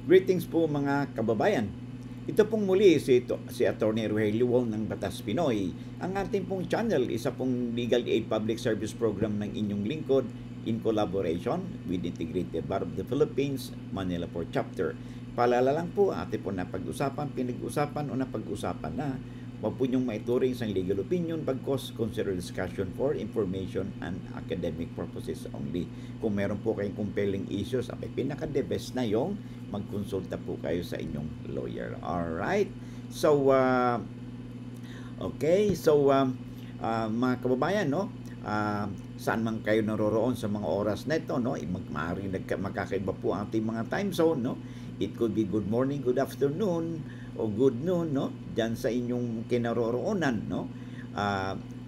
Greetings po mga kababayan. Ito pong muli si Attorney Rogelio Wong ng Batas Pinoy. Ang ating pong channel, isa pong legal aid public service program ng inyong lingkod in collaboration with Integrated Bar of the Philippines, Manila Port Chapter. Paalala lang po, ating po napag-usapan, pinag-usapan o napag-usapan na. Huwag po niyong maituring sa legal opinion bagkos consider discussion for information and academic purposes only. Kung meron po kayong compelling issues, ay pinaka-the best na yung magkonsulta po kayo sa inyong lawyer. Alright? So, mga kababayan, no? Saan man kayo naroroon sa mga oras na ito, no? Maaaring magkakaiba po ang ating mga time zone, no? It could be good morning, good afternoon, o good noon, no? Diyan sa inyong kinaroroonan, no?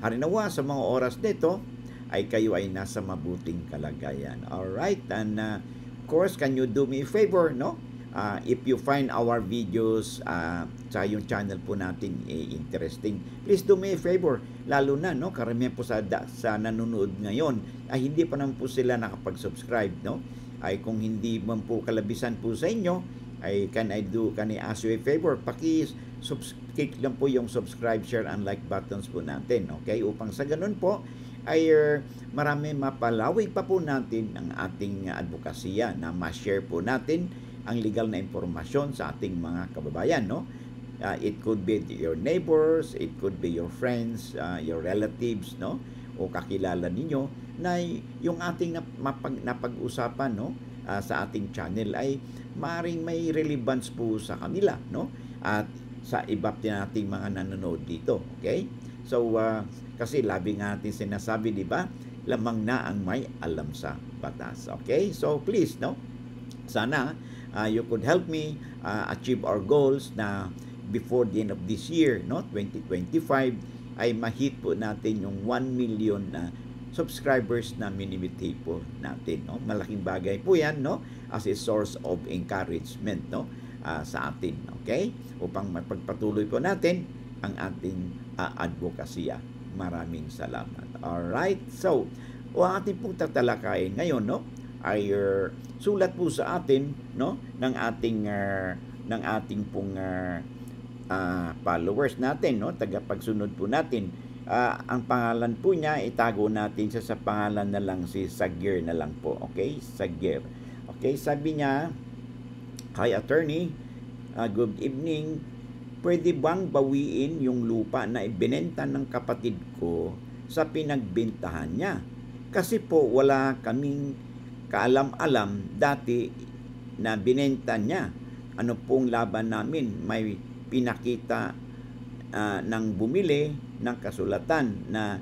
Harinawa sa mga oras nito ay kayo ay nasa mabuting kalagayan. Alright? And of course, can you do me a favor, no? If you find our videos sa yung channel po natin interesting, please do me a favor. Lalo na, no? Karamihan po sa nanonood ngayon ay hindi pa naman po sila nakapag-subscribe, no? Ay kung hindi man po kalabisan po sa inyo, ay can I ask you a favor? Click lang po yung subscribe, share, and like buttons po natin. Okay? Upang sa ganun po, ay marami mapalawig pa po natin ang ating advokasya na ma-share po natin ang legal na impormasyon sa ating mga kababayan, no? It could be your neighbors, it could be your friends, your relatives, no? O kakilala ninyo na yung ating napag-usapan, no? Sa ating channel ay maaaring may relevance po sa kanila, no? At sa iba nating mga nanonood dito, okay? So, kasi labi nga natin sinasabi, di ba? Lamang na ang may alam sa batas, okay? So, please, no? Sana you could help me achieve our goals na before the end of this year, no? 2025, ay ma-hit po natin yung 1 million na subscribers na minimiti po natin, no? Malaking bagay po yan, no? As a source of encouragement, no? Sa atin, okay? Upang mapagpatuloy po natin ang ating advokasya. Maraming salamat. Alright? So, ang ating pong tatalakayin ngayon, no? Ay sulat po sa atin, no? Ng ating pong followers natin, no? Tagapagsunod po natin. Ang pangalan po niya, itago natin siya sa pangalan na lang, si Sagir na lang po. Okay? Sagir. Okay? Sabi niya, hi attorney, good evening. Pwede bang bawiin yung lupa na ibinenta ng kapatid ko sa pinagbentahan niya? Kasi po wala kaming kaalam-alam dati na binenta niya. Ano pong laban namin? May pinakita ng bumili ng kasulatan na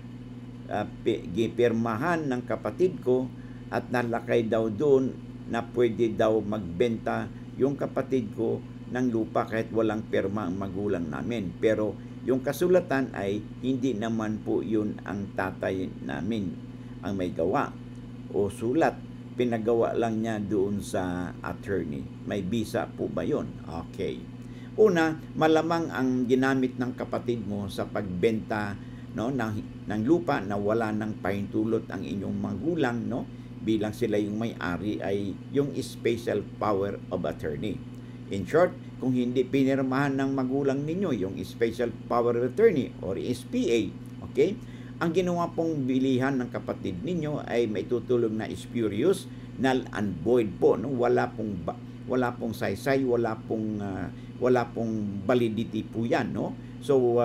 gipirmahan ng kapatid ko at nalakay daw doon na pwede daw magbenta yung kapatid ko ng lupa kahit walang pirma ang magulang namin. Pero yung kasulatan ay hindi naman po yun ang tatay namin ang may gawa o sulat. Pinagawa lang niya doon sa attorney. May bisa po ba yun? Okay. Una, malamang ang ginamit ng kapatid mo sa pagbenta, no, ng lupa na wala ng pahintulot ang inyong magulang, no, bilang sila yung may-ari, ay yung special power of attorney. In short, kung hindi pinirmahan ng magulang ninyo yung special power of attorney or SPA, okay, ang ginawa pong bilihan ng kapatid ninyo ay may tutulong na spurious, null and void po, no? Wala pong saysay, wala pong validity po yan, no? So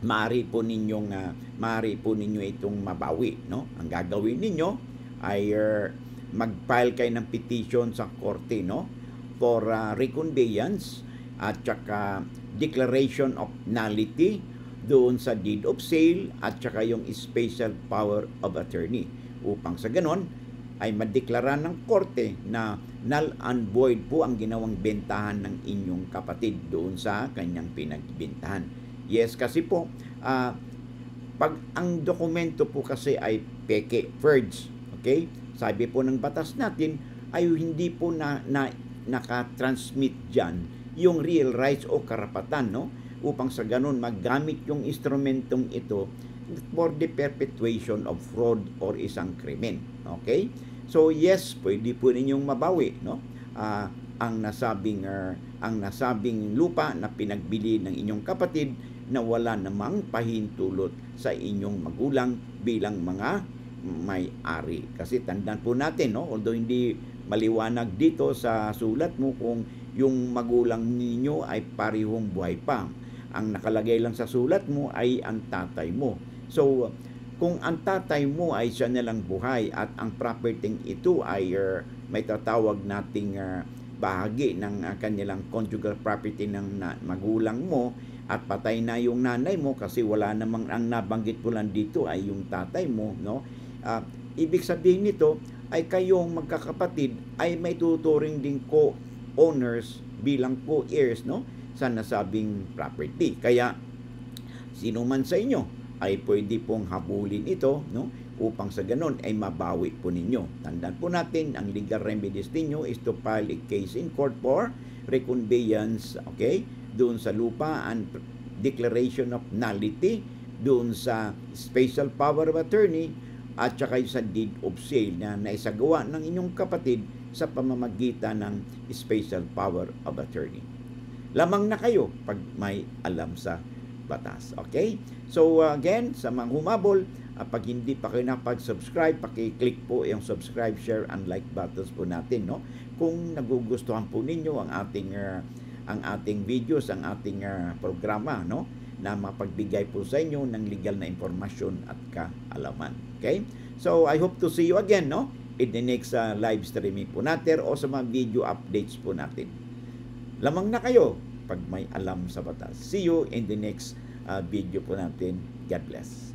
maaari po ninyo itong mabawi, no? Ang gagawin ninyo ay mag-file kayo ng petition sa korte, no, for reconveyance at saka declaration of nullity doon sa deed of sale at saka yung special power of attorney, upang sa ganon ay madeklara ng korte na null and void po ang ginawang bentahan ng inyong kapatid doon sa kanyang pinagbentahan. Yes, kasi po pag ang dokumento po kasi ay peke, forged, okay? Sabi po ng batas natin ay hindi po naka-transmit dyan yung real rights o karapatan, no? Upang sa ganun maggamit yung instrumentong ito for the perpetuation of fraud or isang krimen. Okay? So yes, pwede po ninyong mabawi, no? ang nasabing lupa na pinagbili ng inyong kapatid na wala namang pahintulot sa inyong magulang bilang mga may-ari. Kasi tandaan po natin, no, although hindi maliwanag dito sa sulat mo kung yung magulang ninyo ay parehong buhay pa. Ang nakalagay lang sa sulat mo ay ang tatay mo. So, kung ang tatay mo ay siya nalang buhay at ang property ito ay may tatawag nating bahagi ng kanilang conjugal property ng magulang mo, at patay na yung nanay mo kasi wala namang, ang nabanggit po lang dito ay yung tatay mo, no? Ibig sabihin nito ay kayong magkakapatid ay may tuturing din co-owners bilang co-heirs, no, sa nasabing property. Kaya sino man sa inyo ay pwede pong habulin ito, no, upang sa ganon ay mabawi po ninyo. Tandaan po natin, ang legal remedies ninyo is to file a case in court for reconveyance, okay, doon sa lupa, and declaration of nullity doon sa special power of attorney at saka sa deed of sale na naisagawa ng inyong kapatid sa pamamagitan ng special power of attorney. Lamang na kayo pag may alam sa batas. Okay? So again, sa mga humabol, pag hindi pa kayo napag-subscribe, paki-click po yung subscribe, share, and like buttons po natin, no? Kung nagugustuhan po ninyo ang ating videos, ang ating programa, no, na mapagbigay po sa inyo ng legal na impormasyon at kaalaman. Okay? So, I hope to see you again, no, in the next live streaming po natin o sa mga video updates po natin. Lamang na kayo pag may alam sa batas. See you in the next video po natin. God bless.